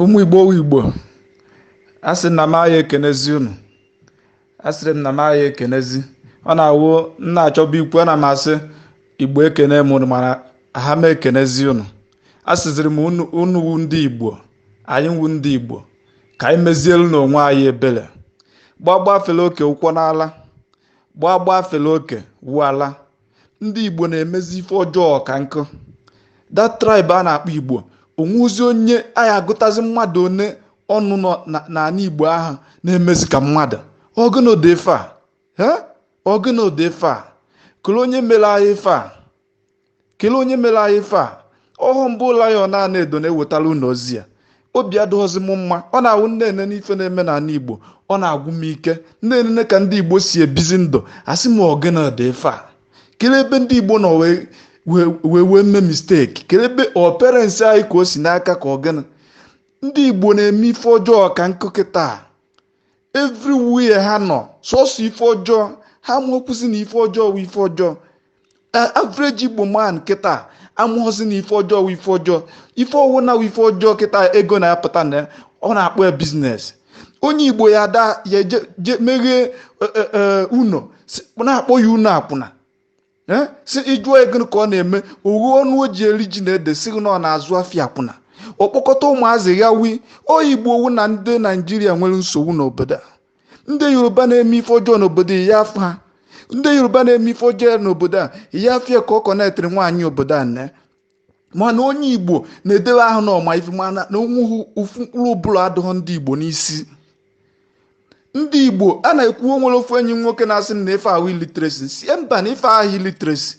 Ụmụ Igbo, asị na m agha ekenezi unu. Asịrị m na m agha ekenezi. Ọ na-awụ nna achọba ikwu, ana m asị Igbo ekene m unu, mana ha m ekenezi unu. Asịziri m unu wu ndị Igbo, anyị wu ndị Igbo, ka anyị mezielu n'onwe anyị ebere. Gbagba fele oke ụkwọ n'ala, gbagba fele oke wu ala. Ndị Igbo na-emezi ife ọjọọ ka nkụ. That tribe a na-akpọ Igbo, onwuzi onye anyị agụtazi mmadụ one ọnụ nọ n'ala Igbo ahụ na-emezi ka mmadụ. Ọgụnodefe a kele onye mere anyị ife a, kele onye mere anyị ife a. Ọhụ mbụ ụlọ ya ọ na-ana edo na-ewetara unu ozi ya. Obi adịghịzi m mma. Ọ na-awụ nne n'ife na-eme n'ala Igbo, ọ na-agwụ m ike. Nne ka ndị Igbo si ebizi ndụ, asị m ọgụnodefe a. Kele ebe ndị Igbo nọ wee mee mistake. Kele ebe parents anyị ka o si n'aka ka ọgụnụ. Ndị Igbo na-eme ife ọjọọ ka nkụ kịta. Everywhere ha nọ sọsọ ife ọjọọ, ha amụọkwụzi na ife ọjọọ wụ ife ọjọọ. Average Igbo man kịta amụọzi na ife ọjọọ wụ ife ọjọọ. Ife ọwụ na wụ ife ọjọọ kịta ego na-apụta na ọ na-akpọ ya biznes. Onye Igbo ya ada ya je meghee uno na-akpọ ya uno akwụna. Si ịjụọ ego ka ọ na-eme, oghe ọnụ o ji eri ji na-ede si na ọ na-azụ afịa akwụna. Ọkpọkọta ụmụazị ya wi Igbo wu na ndị Naijiria nwere nsogbu n'obodo a. Ndị Yoruba na-eme ife ọjọọ n'obodo ya afọ ha. Ndị Yoruba na-eme ife ọjọọ n'obodo a ya afịa ka ọ kọnetịrị nwaanyị obodo a nne. Mana onye Igbo na-edewe ahụ na ọma ife, mana na onweghị ofu mkpụrụ ọbụla adịghị ndị Igbo n'isi. Ndị Igbo a na-ekwu nwere ofu enyi nwoke na-asị na ife ahụ iliteracy. Si mba na ife ahụ iliteracy.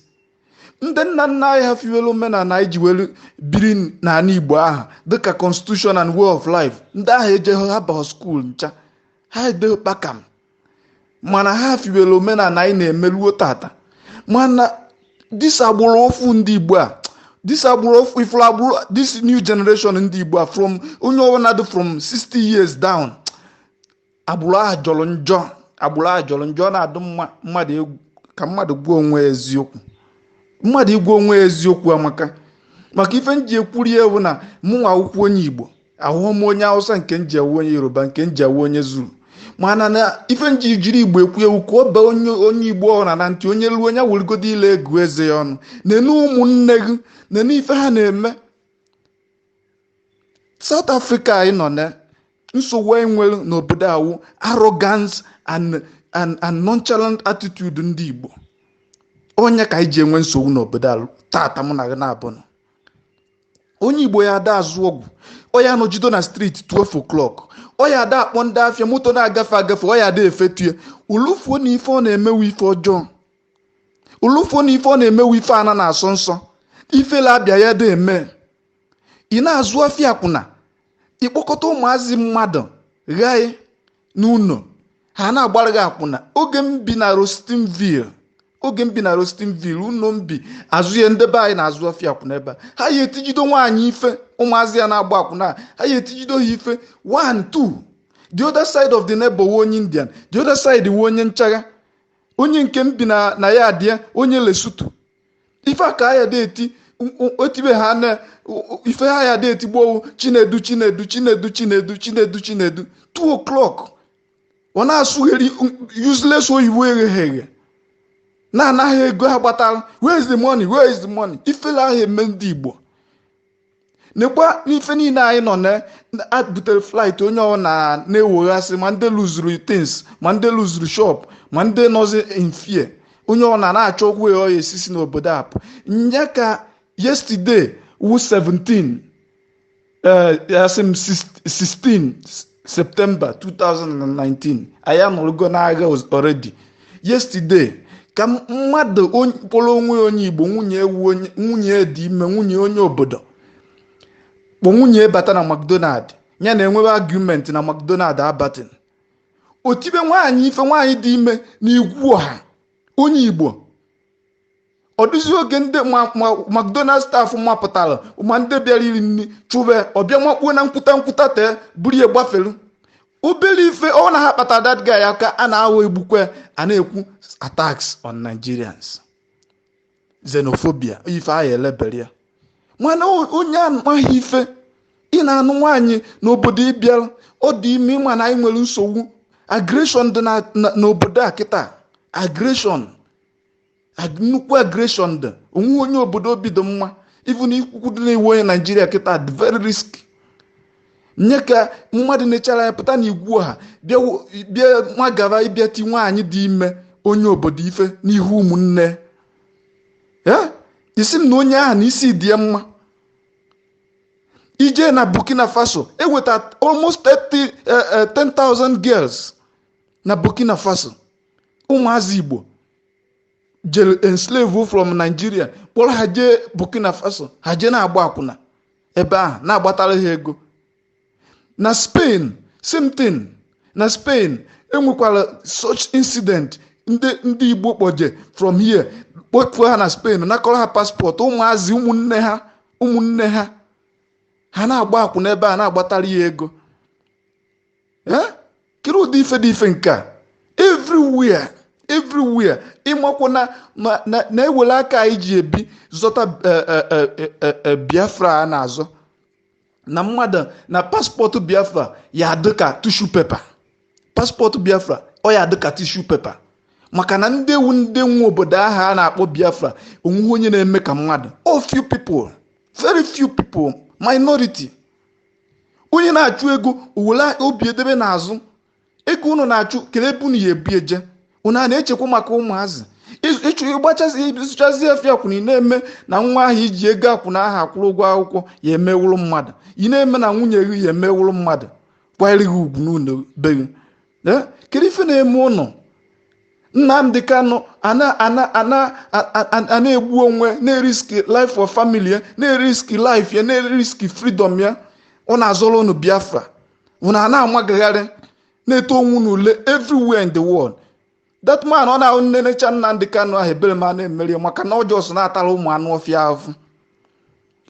Ndị nna nna anyị ha fiwelu omenala anyị ji welu biri n'ala Igbo ahụ dịka constitution and way of life. Ndị ahụ ejeghị haba school ncha, ha edeghị kpakam, mana ha fiwelu omenala anyị na-emeluo tata. Mana this agbụrụ ofu ndị Igbo a, this agbụrụ ofu ifuru agbụrụ, this new generation ndị Igbo a, from onye ọbụla dị from 60 years down, agbụrụ ahụ jọrọ njọ. Agbụrụ ahụ jọrọ njọ. Na-adụ mmadụ egwu ka mmadụ gwa onwe eziokwu. Mmadụ igwe onwe eziokwu amaka. Maka ife nji ekwuri ewu na mụnwa akwụkwọ onye Igbo, ahụhụ m onye Hausa, nke nji ewu onye Yoruba, nke nji ewu onye Zulu. Mana na ife nji jiri Igbo ekwu ewu ka ọ bee onye Igbo ọhụrụ na ntị, onye luo onye wurigodo ile egu eze ya ọnụ. Nene ụmụnne gị, nene ife ha na-eme. South Africa anyị nọ na nsogbu enwere n'obodo awụ arrogance and nonchalant attitude ndị Igbo. Onye ka anyị ji enwe nsogbu n'obodo alụ tata mụ na gị na-abụnụ. Onye Igbo ya ada azụ ọgwụ, ọ ya nọjido na street 12 o'clock, ọ ya ada akpọ ndị afịa moto na-agafe agafe, ọ ya ada efetue. Ulufuo na ife ọ na-emewu ife ọjọọ, ulufuo na ife ọ na-emewu ife ana na-asọ nsọ. Ifele abịa ya da eme. Ị na-azụ afịa akwụna, ịkpọkọta ụmụazị mmadụ ghaị n'ụlọ, ha na-agbara gị akwụna. Oge m bi na Roastingville, ụlọ mbi azụ ya ndebe anyị na-azụ afịa akwụna ebe a. Ha ya etijido nwaanyị ife, ụmụazị ya na-agba akwụna, ha ya etijido ha ife 1 2. The other side of the neighbor wu onye Indian, the other side wu onye nchagha. Onye nke m bi na ya adịa onye Lesotho. Ife a ka ya na-eti otibe ha na ife ha ya na-eti gboo Chinedu 2 o'clock. Ọ na-asụgheri useless oyibo eghe na anaghị ego ha gbatara. Where is the money? Ifele ahụ eme ndị Igbo. Nekwa n'ife niile anyị nọ na butere flight, onye ọ na-eweghasị, ma ndị luzuru things, ma ndị luzuru shop, ma ndị nọzi in fear. Onye ọ na-achọ okwu ya ọya esisi n'obodo apụ. Nya ka yesterday wu 16 September 2019 anyị anọrọgo n'agha already. Yesterday ka mmadụ kpọrọ onwe onye Igbo, nwunye dị ime, nwunye onye obodo, kpọ nwunye bata na McDonald, ya na-enwewe argument na McDonald abatin. Otibe nwaanyị ife, nwaanyị dị ime na igwu ọha onye Igbo. Ọ dịzi oge ndị McDonald staff mapụtara ma ndị bịara iri nri chụbe, ọbịa makpuo na nkwụta tee buru ya gbafelu. Obere ife ọ na ha kpata that guy aka a na-aghọ egbukwe, a na-ekwu attacks on Nigerians, xenophobia, ife ahụ elebere ya. Mana onye amaghị ife ị na-anụ nwaanyị n'obodo ịbịa ọ dị ime ịma na anyị nwere nsogbu aggression dị n'obodo a kịta aggression nnukwu aggression dị onwe onye obodo obi dị mma even ikwukwu dị na-ewu onye Naijiria kịta dị very risky nye ka mmadụ na-echara ya pụta na igwu ha bịa nwa gaba ịbịa ti nwaanyị dị ime onye obodo ife n'ihu ụmụnne ya isi m na onye ahụ na isi dị ya mma ije na Burkina Faso eweta almost 10,000 girls na Burkina Faso ụmụazị Igbo jere enslave from Nigeria kpọrọ ha jee Burkina Faso ha jee na-agba akwụna ebe ahụ na-agbatara ha ego. Na Spain same thing. Na Spain enwekwara such incident ndị Igbo kpoje from here kpọpụ ha na Spain nakọrọ ha passport ụmụazị ụmụnne ha na-agba akwụna ebe a na-agbatara ya ego. Kiri ụdị ife dị ife nke a everywhere ịmakwu na-ewere aka anyị ji ebi zọta Biafra a na-azọ na mmadụ na paspọtụ Biafra ya dịka tissue paper. Paspọtụ Biafra ọ ya dịka tissue paper maka na ndị nwe obodo ahụ a na-akpọ Biafra onwe onye na-eme ka mmadụ few people, very few people, minority. Onye na-achụ ego owere obi edebe n'azụ ego unu na-achụ kele ebe unu ya ebi eje unu a na-echekwa maka ụmụazị ịzụchazi afịa akwụna ị na-eme na nwa ahụ iji ego akwụna ahụ akwụrụ ụgwọ akwụkwọ ya emewụrụ mmadụ ị na-eme na nwunye gị ya emewụrụ mmadụ kwanyere gị ugwu n'ụlọ be gị. Kedu ife na-eme ụnụ Nnamdi Kanu a na-egbu onwe na-eriski life of family ya na-eriski life ya na-eriski freedom ya ọ na-azọrọ ụnụ Biafra ụnụ a na-amagagharị na-eto onwe n'ule everywhere in the world. That man ọ na-ahụ nnenecha Nnamdi Kanu ahụ ebere ma na-emeri maka na ọjọọ so na-atara ụmụ anụ ọfịa ahụ.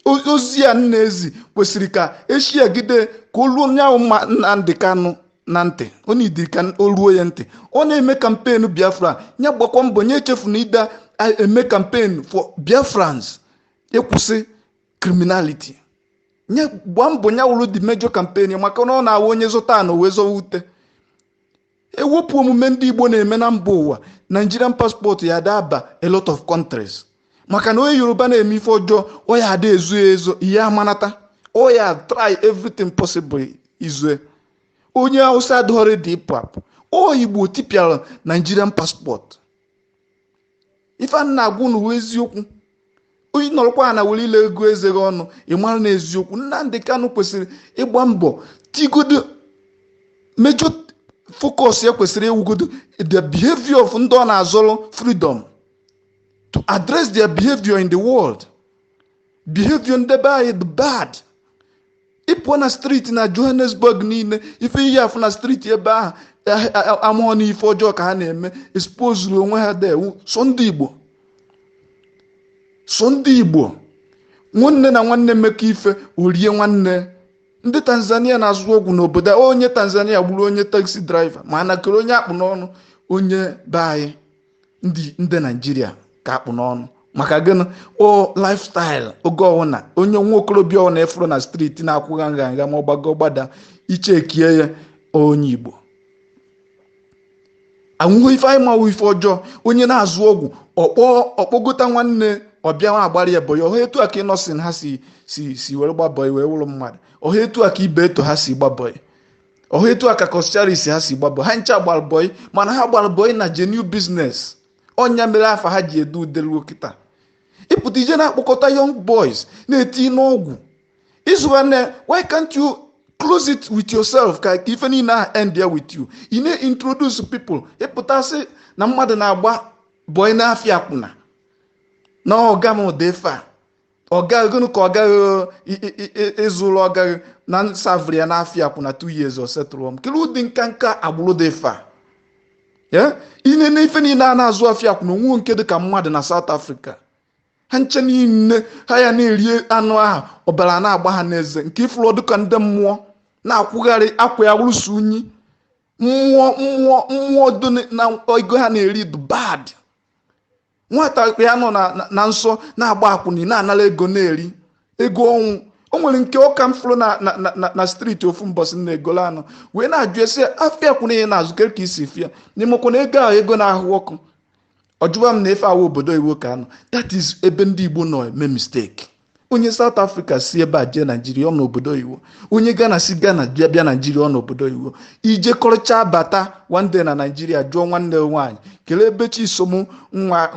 Ozi ya nna-ezi kwesịrị ka eshiagide ka o ruo nyaahụ mma Nnamdi Kanu na ntị ọ na-idi ka o ruo ya ntị. Ọ na-eme kampen Biafra nya gbakwa mbọ nye echefu na ide eme kampen for Biafrans ịkwụsị criminality nye gba mbọ nya wụrụ the major campaign maka na ọ na-awụ onye zụta na wee zọwa ute. Ewepụ omume ndị Igbo na-eme na mba ụwa Nigerian passport ya daba a lot of countries maka na onye Yoruba na-eme ife ọjọọ ọ ya ada ezo ihe amanata ọ ya try everything possible izue. Onye Hausa adịghọrọ dị hip-hop Igbo tipịara Nigerian passport. Ife a na-agwụ n'uwe eziokwu onye nọrọkwa na were ile ego eze gị ọnụ ịmara na eziokwu Nnamdi Kanu kwesịrị ịgba mbọ tigodo major focus ya kwesịrị ewugodo the behavior of ndị ọ na-azọrọ freedom to address their behavior in the world. Behavior ndị be anyị the bad. Ịpụọ na street na Johannesburg niile ife ihe afụ na street ebe ahụ amụọ n'ife ọjọọ ka ha na-eme expose onwe ha dewu so ndị Igbo nwanne na nwanne mmekọ ife orie nwanne. Ndị Tanzania na-azụ ọgwụ n'obodo onye Tanzania gburu onye taxi driver ma na kere onye akpụ n'ọnụ onye be anyị ndị Nigeria ka akpụ n'ọnụ maka gịnị lifestyle oge ọwụna onye nwa okorobịa ọ na-efuru na street na-akwụga nganga ma ọ gbago gbada ichekie ya onye Igbo anwụghị ife anyị mawụ ife ọjọọ onye na-azụ ọgwụ ọkpọgota nwanne ọbịa nwa agbara ya bọyị ọha etu a ka ịnọsin ha si were gbabọị wee wụrụ mmadụ ọha etu a ka ibe eto ha si gbabọị ọha etu a ka kọscharis ha si gbabọị ha ncha gbara bọị mana ha gbara bọị na genuine business ọnya mere afa ha ji edu uderuo kịta. Ịpụta ije na-akpọkọta young boys na-eti n'ọgwụ izuwa na why can't you close it with yourself ka ife niile ahụ end there with you. Ị na-introduce people ịpụta sị na mmadụ na-agba bọị n'afịa akwụna na ọga m ụdefa ọga gịnị ka ọ gaghị ịzụrụ ọgaghị na nsavri ya n'afịa akwụna 2 years or setụrụ m kele ụdị nka agbụrụ defa ine na ife niile a na-azụ afịa akwụna onwe nke dị ka mmadụ na South Africa ha nche niile ha ya na-eri anụ ahụ ọbara na-agba ha n'eze nke ifụrụ dịka ndị mmụọ na-akwụgharị akwa ya rụso unyi mmụọ do na ego ha na-eri the bad. Nwata ya nọ na nsọ na-agba akwụna na-anara ego na-eri ego ọnwụ o nwere nke ọka m fụrụ na streeti ofu mbọsị na-egolo anụ wee na-ajụ esi afịa kwụ na na-azụ ka isi fịa n'imekwa na ego ahụ ego na-ahụ ọkụ ọjụwa m na efe awa obodo iwu ka anụ. That is ebe ndị Igbo nọ eme mistake. Onye South Africa si ebe a jee Naijiria ọ n'obodo iwu, onye Ghana si Ghana bịa Naijiria ọ n'obodo iwu. Ije kọrịcha bata one day na Naijiria jụọ nwanne nwaanyị kelee ebe Chisom nwa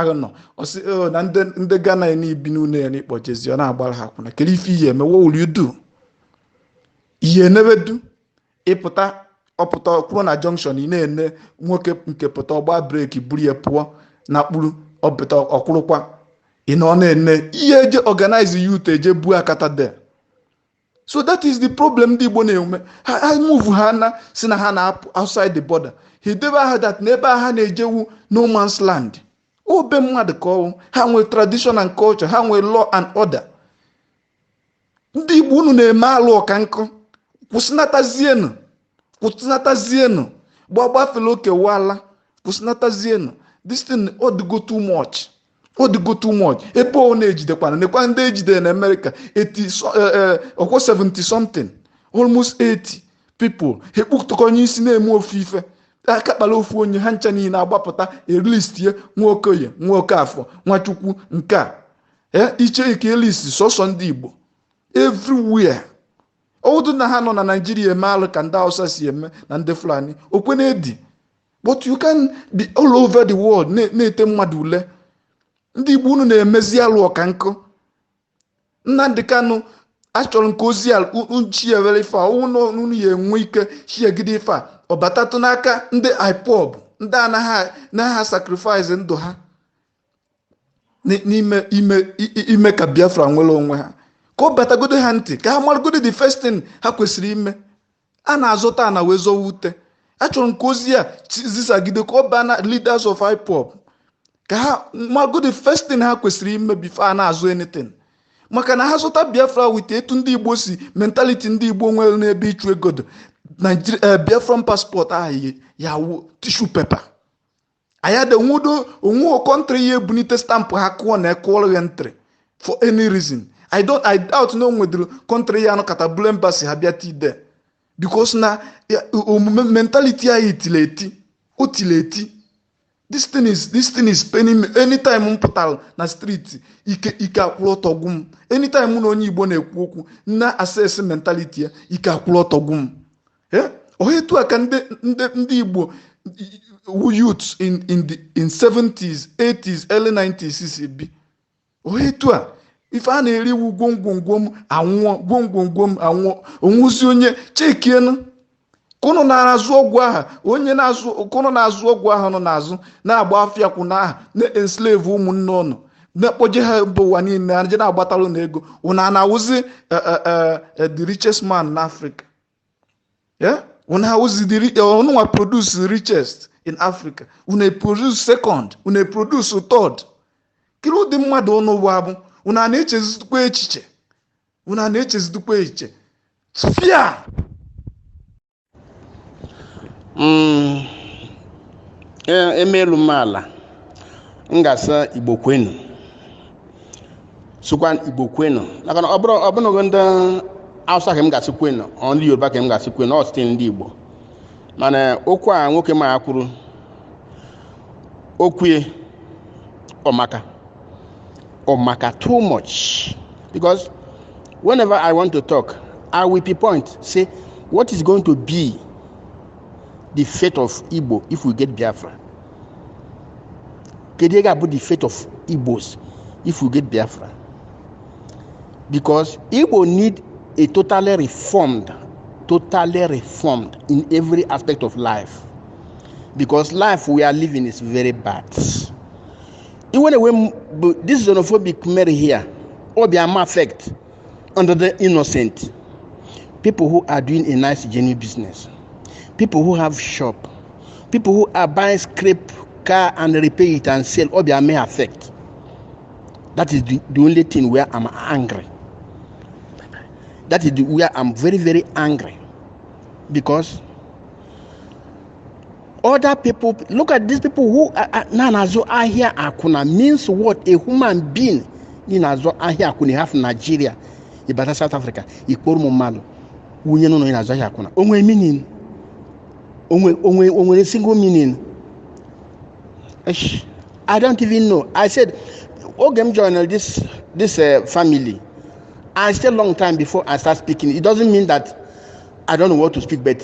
gị nọ ọsị na ndị Ghana n'ibi n'ụlọ ya n'ikpọ jezi ọ na-agbara ha akwụna kelee ife ihe eme what will you do? Ihe nebedu ịpụta ọpụta kwụrụ na junction ị na-ene nwoke nke pụta ọgba breki buru ya pụọ na kpuru ọpụta ọkwụrụkwa ị nọ na-ene ihe eje organize youth eje buo akata there. So that is the problem ndị Igbo na-eme. Ha move ha na si na ha na-apụ outside the border. He debe ha that n'ebe ha na-ejewu no man's land. Obe mmadụ ka ọwụ ha nwere tradition and culture, ha nwere law and order. Ndị Igbo unu na-eme alụ ọka nkụ kwụsịnatazienu gbafele oke wala kwụsịnatazienu. This thing odigo too much. Ebe ọ na-ejidekwana nekwa ndị ejide na America 70 something almost 80 people ekpukọnye isi na-eme ofufe aka kpala ofu onye ha ncha niile agbapụta elistie nwokoye Nwokafọ Nwachukwu nke a iche ike elisi sọsọ ndị Igbo everywhere. Odu na ha nọ na Nigeria eme alụ ka ndị Hausa si eme na ndị Fulani okwe na-edi, but you can be all over the world na-ete mmadụ ule. Ndị Igbo unu na-emezi alụ ọka nkụ. Nnamdi Kanu achọrọ nke ozi uchi ewere ife a unu ya enwe ike chiegide ife a ọbatatụ n'aka ndị IPOB ndị anaghị sacrifice ndụ ha n'ime ka Biafra nwere onwe ha ka ọ batagodo ha ntị ka ha maragodo the first thing ha kwesịrị ime. A na-azụta na wee zọwa ute. Achọrọ nke ozi a zisagide ka ọ baa na leaders of IPOB ka ha mago the first thing ha kwesịrị ime before a na-azụ anything. Maka na ha zụta Biafra with etu ndị Igbo si mentality ndị Igbo nwere n'ebe ịchụ ego Nigeria Biafran passport ahụ ya tissue paper ayade onwe country ihe bunite stamp ha kụọ na ekwọrọ ya ntry for any reason. I doubt no nweduru country ya nọkata bụrụ embassy ha bịa tide because na omume mentality ahụ otileti. This thing is paining me. Anytime m pụtara na street ike akwụrụ ọtọgwu m. Anytime na onye Igbo na-ekwu okwu na assess mentality ya ike akwụrụ ọtọgwu m. Ohetu aka ndị Igbo youths in 70s 80s early 90s si bi. Ohetu a ife a na-eriwu gwongwongwom anwụọ onwuzi onye chekienu kono na-azụ ọgwụ aha onye na-azụ ọgwụ aha nọ n'azụ na-agba afịa kwụ na aha na-enslave ụmụnne ọnụ na-ekpoje ha bụ ụwa niile aje na-agbatalụ na ego una na-awụzi the richest man in Africa. Una awụzi ọnụnwa produce the richest in Africa, una produce second, una produce third. Kiri ụdị mmadụ ọnụ bụ abụ una na-echezidukwa echiche fear. Emelu mala ngasa Igbo kwenu sukwan Igbo kwenu laka na ọbụna ndị Hausa ka m gasị kwenu ndị Yoruba ka m gasị kwenu ọ site ndị Igbo mana okwu a nwoke ma akwuru okwue ọmaka too much, because whenever I want to talk I will pinpoint say what is going to be the fate of Igbo if we get Biafra. Kedega about the fate of Igbos if we get Biafra. Because Igbo need a totally reformed in every aspect of life. Because life we are living is very bad. Even when this xenophobic Mary here, all the affect under the innocent people who are doing a nice genuine business. People who have shop, people who are buying scrap car and repair it and sell, all they may affect. That is the only thing where I'm angry. That is where I'm very, very angry. Because other people, look at these people who Nanazo Ahia Akuna means what? A human being in Azo Ahia Akuna have Nigeria. ibata South Africa ikporo mu mmadụ wunye n'ụlọ na azụ ahịa akwụna onwe meaning onwe single meaning. I don't even know. I said Ogem joined this family. I stayed a long time before I start speaking. It doesn't mean that I don't know what to speak, but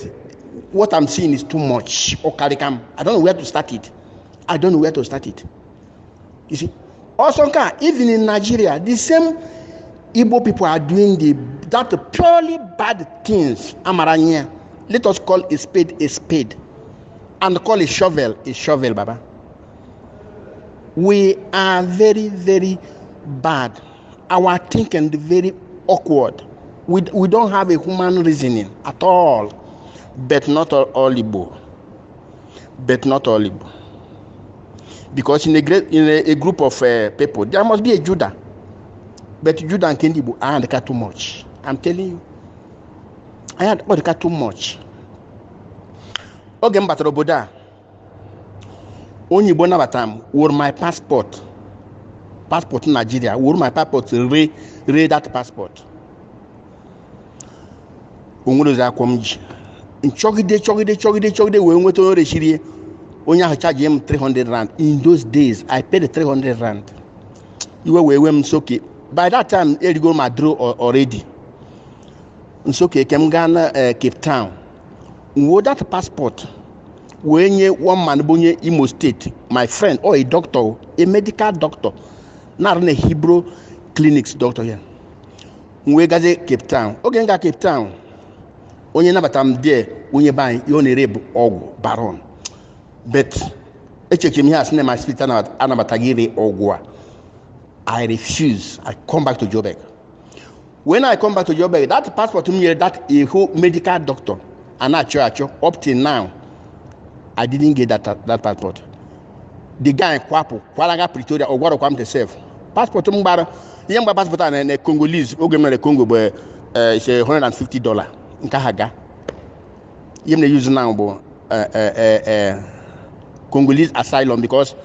what I'm seeing is too much. I don't know where to start it. You see, also even in Nigeria, the same Igbo people are doing that purely bad things. Amaranya, let us call a spade, and call a shovel, Baba. We are very, very bad. Our thinking is very awkward. We don't have a human reasoning at all. But not all Igbo. Because in a group of people, there must be a Judah. But Judah and Kendibu, I had too much. I'm telling you. I had too much. Ogem Batroboda. Only Bonabatam were my passport in Nigeria. Were my passport read that passport. Unguza komji. In chogide we went to Reshiri. Onya charge him 300 rand. In those days, I paid 300 rand. You were okay. By that time, I go my draw already. It's okay. Came Ghana, Cape Town. With that passport. When you one man bonye Imo State, my friend or a doctor, a medical doctor, not a Hebrew clinics doctor here. We got Cape Town. Okay, got Cape Town. When you never time there, when you buy you only reb or baron. But I check him here, my spirit anabatagiri ogwa. I refuse. I come back to Joburg. When I come back to Joburg, that passport to me, that a whole medical doctor, and up till now. I didn't get that passport. The guy in Kwalaga Pretoria or what come to serve. Passport young passport and Congolese, Ogem Congo, but it's $150 in Kahaga. You may use now Congolese asylum because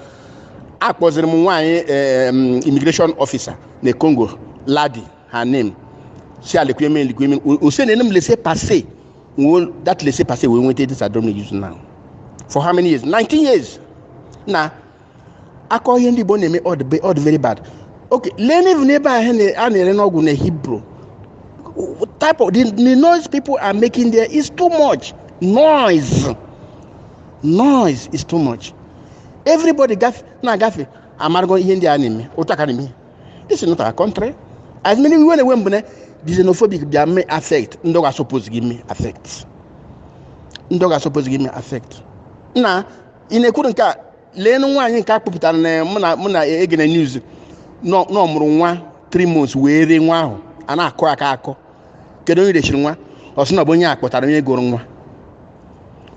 I was a immigration officer in Congo, Ladi, her name. She a l'équipement, ou se ne laisser passer. That laisser passer, we went to this I don't use now. For how many years? 19 years. Now, I call him the bone all the very bad. Okay, learning neighbor and Hebrew. What type of the noise people are making there is too much. Noise is too much. Everybody gaffy. I'm not going in the anime. This is not our country. As many women the xenophobic they may affect. Ndoga supposed to give me affect. Na ine kurinka lenu nwanyi nka kpuputara na muna egene news no muru nwa 3 months were nwa ahụ ana akọ akọ kedu onye rechiri nwa osina bụ onye akpọtara onye goro nwa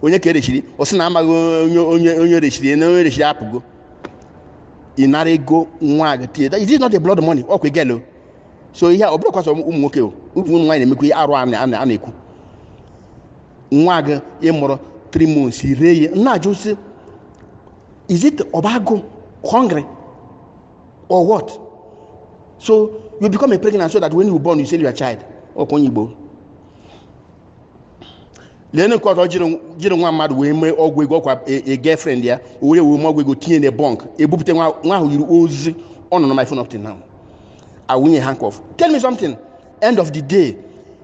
onye ka rechiri osina amaghị onye rechiri na onye rechiri apụgo inara ego nwa agatie it is not the blood money okwe gelo so ihe obro kwaso ụmụ nwoke ụmụ nwa na-emekwa arụ a na-ekwu nwa ga ịmụrụ 3 months reye na just is it obago hungry or what? So you become a pregnant so that when you born you sell your child or konyibo lene ko do jiro nwa madu we me ogwego kwa a girlfriend ya we mogwego tinye ne bank ebupute nwa hu yiri ozi on my phone up till now I win a handcuff. Tell me something. End of the day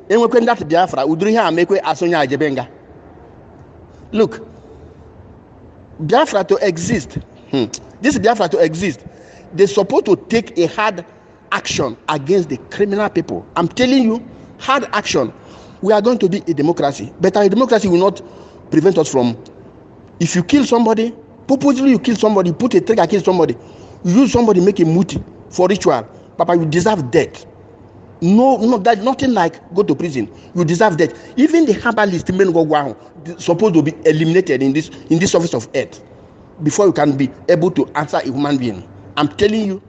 enwekwe that Biafra udiri ha amekwe asonya ajebenga. Look, Biafra to exist, this Biafra to exist, they're supposed to take a hard action against the criminal people. I'm telling you, hard action. We are going to be a democracy, but our democracy will not prevent us from, if you kill somebody, purposely you kill somebody, put a trigger, kill somebody, you use somebody, make a muti for ritual, Papa, you deserve death. No, that nothing like go to prison. You deserve that. Even the herbalist men go supposed to be eliminated in this surface of earth before you can be able to answer a human being. I'm telling you,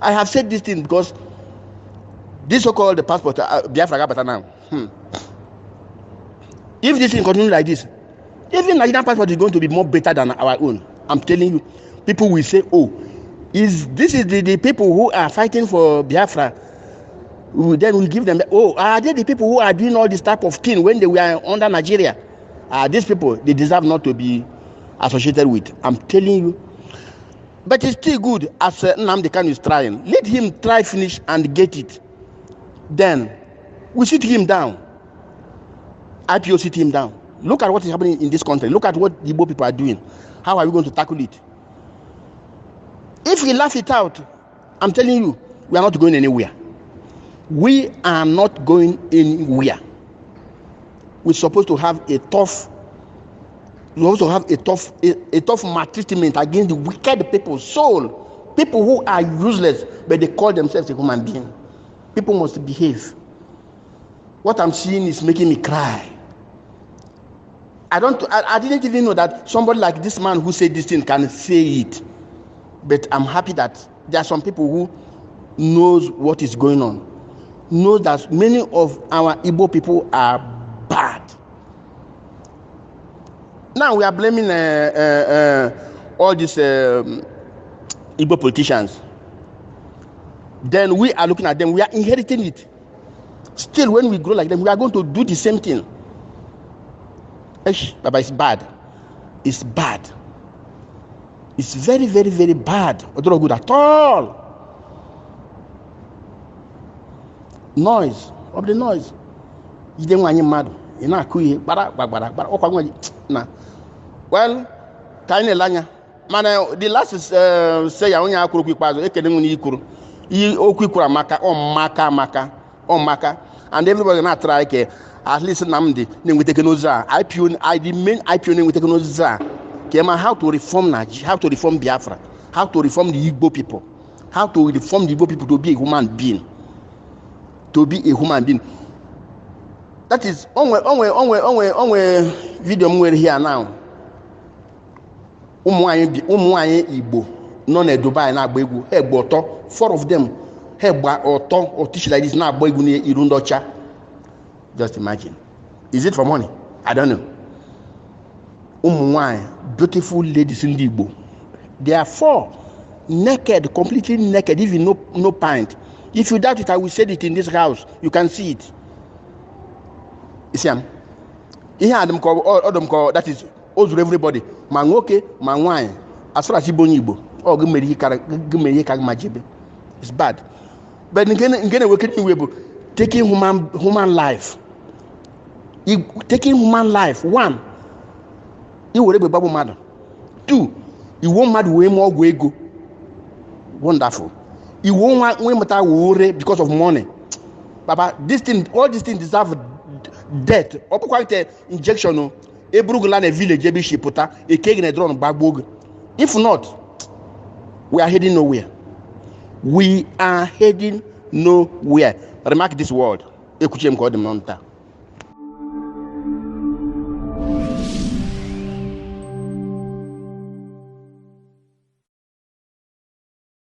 I have said this thing because this so-called the passport Biafra Gabata now. If this thing continues like this, even Nigerian passport is going to be more better than our own. I'm telling you, people will say, "Oh, this is the people who are fighting for Biafra." Then we give them, oh, are they the people who are doing all this type of thing when they were under Nigeria? These people, they deserve not to be associated with. I'm telling you. But it's still good as Nnamdi Kanu is trying. Let him try, finish, and get it. Then we sit him down. IPO sit him down. Look at what is happening in this country. Look at what the Igbo people are doing. How are we going to tackle it? If we laugh it out, I'm telling you, we are not going anywhere. We are not going anywhere. We're supposed to have a tough maltreatment against the wicked people, people who are useless, but they call themselves a human being. People must behave. What I'm seeing is making me cry. I didn't even know that somebody like this man who said this thing can say it. But I'm happy that there are some people who knows what is going on. Know that many of our Igbo people are bad. Now we are blaming all these Igbo politicians. Then we are looking at them, we are inheriting it. Still, when we grow like them, we are going to do the same thing. Baba, it's bad. It's bad. It's very, very, very bad. It's not good at all. Noise of the noise. You don't want mad. You're not cool. Well, tiny lanya. Man, the last is say I only have quick pass. I can't even equal. You quick maka or maka, and everybody not try at least Nnamdi. Then we take no za. I the main IPO we take no za. Kema, how to reform Nigeria, how to reform Biafra, how to reform the Igbo people, how to reform the Igbo people to be a human being. To be a human being. That is on video we're here now. Umuanye Igbo, none Dubai na Begu, Boto, 4 of them, or teach like this now Boyguni Irundocha. Just imagine. Is it for money? I don't know. Umuanye, beautiful ladies in Igbo. They are 4 naked, completely naked, even no pint. If you doubt it, I will say it in this house. You can see it. You see, he had them call, that is, also everybody. Mangoke, Manwine, as far as Ibonibo, or Gumeri. It's bad. But again, we're taking human life. Taking human life. 1, you will be Babu Mother. 2, you won't mad way more go. Wonderful. You won't want because of money. Baba, all these things deserve death. Opo quite injection no. Ebrugulane village ebi shipota, a cake in a drone bagbog. If not, we are heading nowhere. We are heading nowhere. Remark this word. Ekuchem called the monta.